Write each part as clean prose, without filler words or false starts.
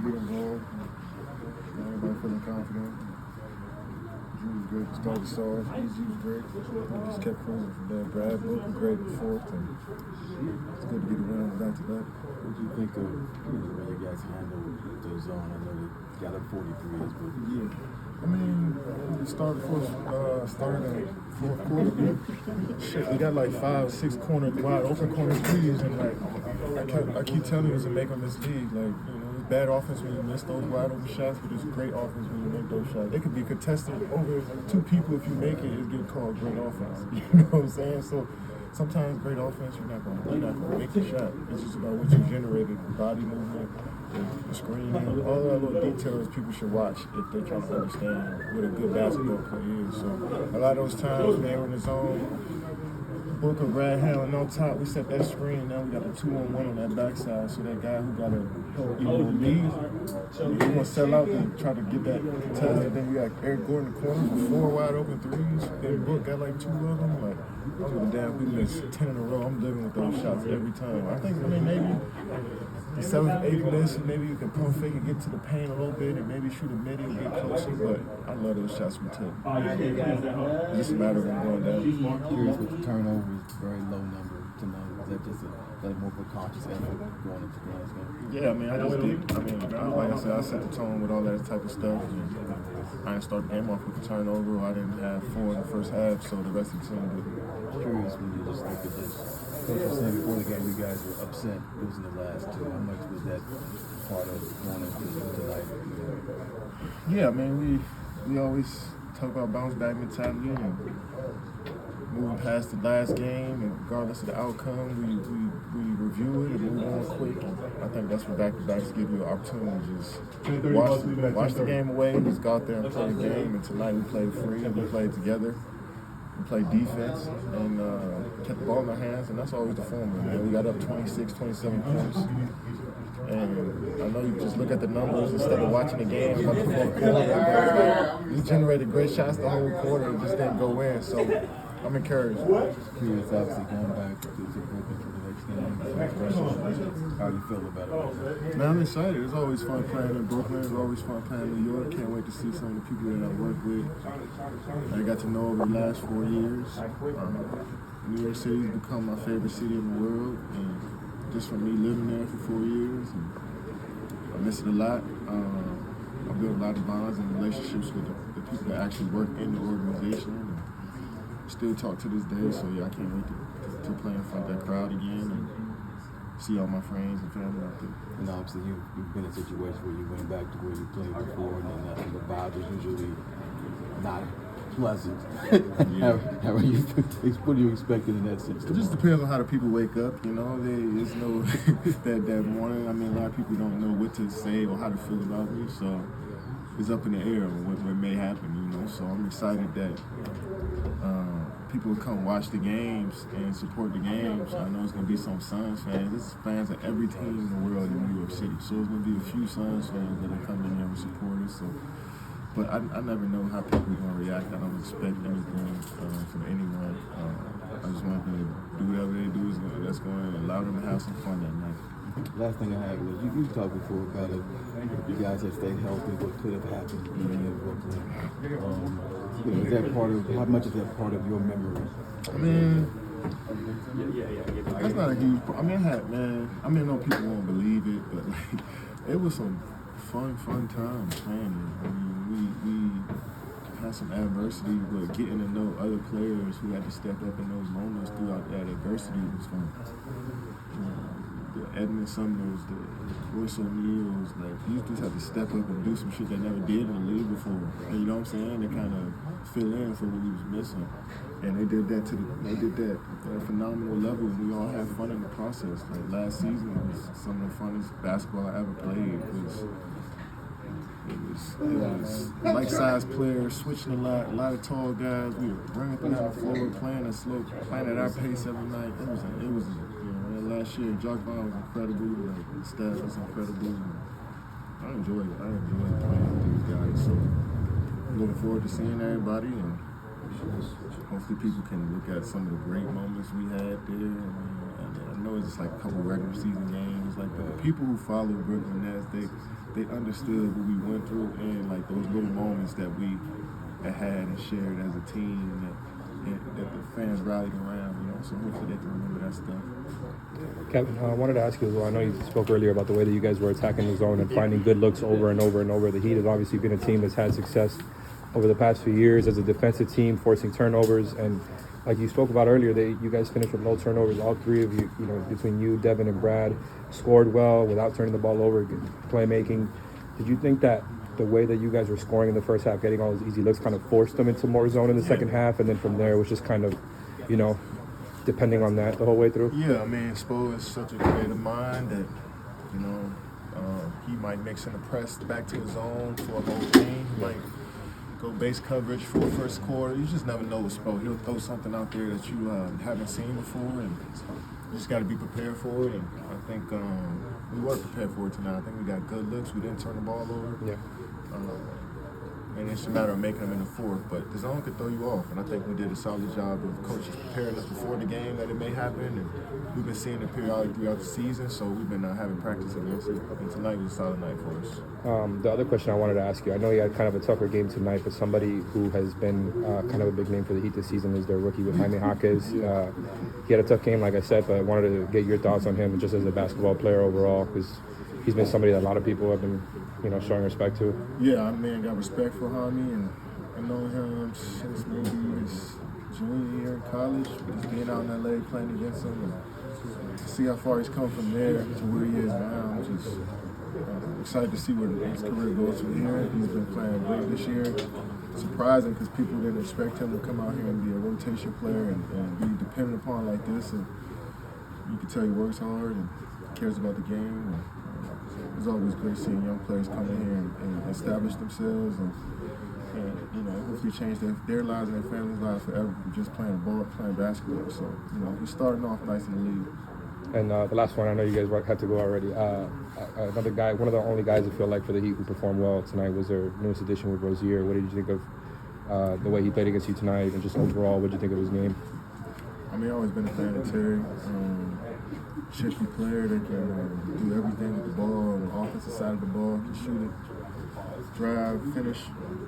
get involved. Everybody feeling confident. Drew was great to start the stars. Easy was great. We just kept cruising from there. Brad both were great in the fourth, and it's good to get a win on the back-to-back. What do you think of the way you guys handled the zone? I know they got up 43s, but yeah. I mean, we started in the fourth quarter. Shit, we got like 5 or 6 corners, wide open corner threes, and like I keep telling you, it's a make on this league. Like, you know, it's bad offense when you miss those wide open shots, but it's great offense when you make those shots. They could be contested over 2 people. If you make it, it's getting called great offense. You know what I'm saying? So sometimes great offense, you're not gonna make the shot. It's just about what you generated, body movement, the screen, all that little details people should watch if they're trying to understand what a good basketball play is. So a lot of those times when they were in the zone, Booker, Brad Halen on top, we set that screen, now we got the 2-on-1 on that backside, so that guy who got to help you know lead, he's going to sell out and try to get that test. And then we got Eric Gordon in the corner for 4 wide open threes, and Book got like 2 of them. Like, I was damn, we missed 10 in a row. I'm living with those shots every time. I mean, maybe the 7th, 8th miss, maybe you can pump fake and get to the paint a little bit and maybe shoot a mid and get closer, but I love those shots we took. It's just a matter of them going down. Curious with the turnovers, very low number tonight. Was that just a more of a conscious effort going into the last game? Yeah, I mean, like I said, I set the tone with all that type of stuff. And I didn't start the game off with a turnover. I didn't have 4 in the first half, so the rest of the team did. Curious when you just look at this. Coach was saying before the game, you guys were upset losing the last 2. How much was that part of going into tonight? Yeah, I mean, we always talk about bounce back mentality and moving past the last game, and regardless of the outcome, we review it and move on quick. And I think that's what back-to-backs give you an opportunity to just watch the game away, just go out there and play the game. And tonight we played free and we played together. We played defense and kept the ball in our hands, and that's always the formula, man. We got up 26, 27 points. And I know you just look at the numbers instead of watching the game about the fourth quarter. We generated great shots the whole quarter and just didn't go in. So I'm encouraged. Curious, obviously, going back to Brooklyn for the next game. How you feel about it? Man, I'm excited. It's always fun playing in Brooklyn. It's always fun playing in New York. Can't wait to see some of the people that I work with. I got to know over the last 4 years. New York City's become my favorite city in the world. And just from me living there for 4 years, and I miss it a lot. I built a lot of bonds and relationships with the people that actually work in the organization. And still talk to this day, so yeah, I can't wait to play in front of that crowd again and see all my friends and family out there. And obviously you've been in situations where you went back to where you played before, and then the vibes are usually not pleasant. Yeah. What are you expecting in that sense? It just depends on how the people wake up, you know. There's no that morning. I mean, a lot of people don't know what to say or how to feel about me, so it's up in the air what may happen, you know. So I'm excited that people will come watch the games and support the games. I know it's going to be some Suns fans. There's fans of every team in the world in New York City. So it's going to be a few Suns fans that are coming in and support us. So, but I never know how people are going to react. I don't expect anything from anyone. I just want them to do whatever they do that's going to allow them to have some fun that night. Last thing I had was you talked before about it. You guys have stayed healthy. What could have happened in Brooklyn? Is that part of? How much is that part of your memory? I mean, that's not a huge. I know people won't believe it, but like, it was some fun times playing it. I mean, we had some adversity, but getting to know other players who had to step up in those moments throughout that adversity was fun. The Edmund Sumners, the Royce O'Neals, like, you just have to step up and do some shit they never did in the league before. And you know what I'm saying? They kind of fill in for what we was missing. And they did that at a phenomenal level, and we all had fun in the process. Like, last season was some of the funnest basketball I ever played. It was like-sized players, switching a lot of tall guys. We were running through the floor, playing at our pace every night. It was last year, Jock Bond was incredible. Like, the staff was incredible. I enjoyed it. I enjoyed playing with these guys. So, looking forward to seeing everybody, and hopefully people can look at some of the great moments we had there. And I know it's just like a couple regular season games, like, but the people who follow Brooklyn Nets, they understood what we went through and like those little moments that we had and shared as a team that the fans rallied around, you know. So hopefully they can remember that stuff. Kevin, I wanted to ask you as well. I know you spoke earlier about the way that you guys were attacking the zone and finding good looks over and over and over. The Heat has obviously been a team that's had success over the past few years as a defensive team, forcing turnovers. And like you spoke about earlier, you guys finished with no turnovers. All three of you, between you, Devin, and Brad, scored well without turning the ball over, playmaking. Did you think that the way that you guys were scoring in the first half, getting all those easy looks, kind of forced them into more zone in the second half, and then from there it was just kind of, depending on that the whole way through? Yeah, I mean, Spo is such a creative mind that, he might mix in the press back to his zone for a whole game. He might go base coverage for the first quarter. You just never know with Spo. He'll throw something out there that you haven't seen before, and you just got to be prepared for it. And I think we were prepared for it tonight. I think we got good looks. We didn't turn the ball over. Yeah. And it's a matter of making them in the fourth. But the zone could throw you off. And I think we did a solid job of coaches preparing us before the game that it may happen. And we've been seeing it periodically throughout the season. So we've been having practice against it. And tonight was a solid night for us. The other question I wanted to ask you, I know you had kind of a tougher game tonight, but somebody who has been kind of a big name for the Heat this season is their rookie with Jaime Jaquez. He had a tough game, like I said, but I wanted to get your thoughts on him just as a basketball player overall, because he's been somebody that a lot of people have been, showing respect to. Yeah, I got respect for Jaime, and I know him since maybe his junior year in college, just being out in LA playing against him, and to see how far he's come from there to where he is now. I'm just excited to see where his career goes from here. He's been playing great this year. Surprising because people didn't expect him to come out here and be a rotation player and be dependent upon like this. And you can tell he works hard and cares about the game. It's always great seeing young players come in here and establish themselves and hopefully change their lives and their families' lives forever from just playing basketball. So, he's starting off nice in the league. And the last one, I know you guys have to go already. Another guy, one of the only guys I feel like for the Heat who performed well tonight was their newest addition with Rozier. What did you think of the way he played against you tonight, and just overall, what did you think of his game? I've always been a fan of Terry. Shifty player that can do everything with the ball on the offensive side of the ball, can shoot it, drive, finish.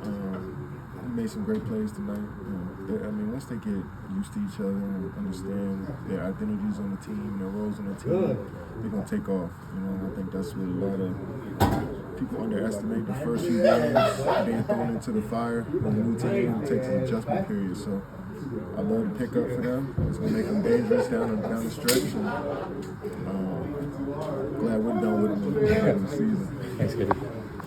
He made some great plays tonight. Once they get used to each other and understand their identities on the team, their roles on the team, they're going to take off. I think that's what a lot of people underestimate the first few games, being thrown into the fire when a new team takes an adjustment period. So I love the pickup for them. It's going to make them dangerous down the stretch. And, glad we're done with them in the season. Thanks, Kevin.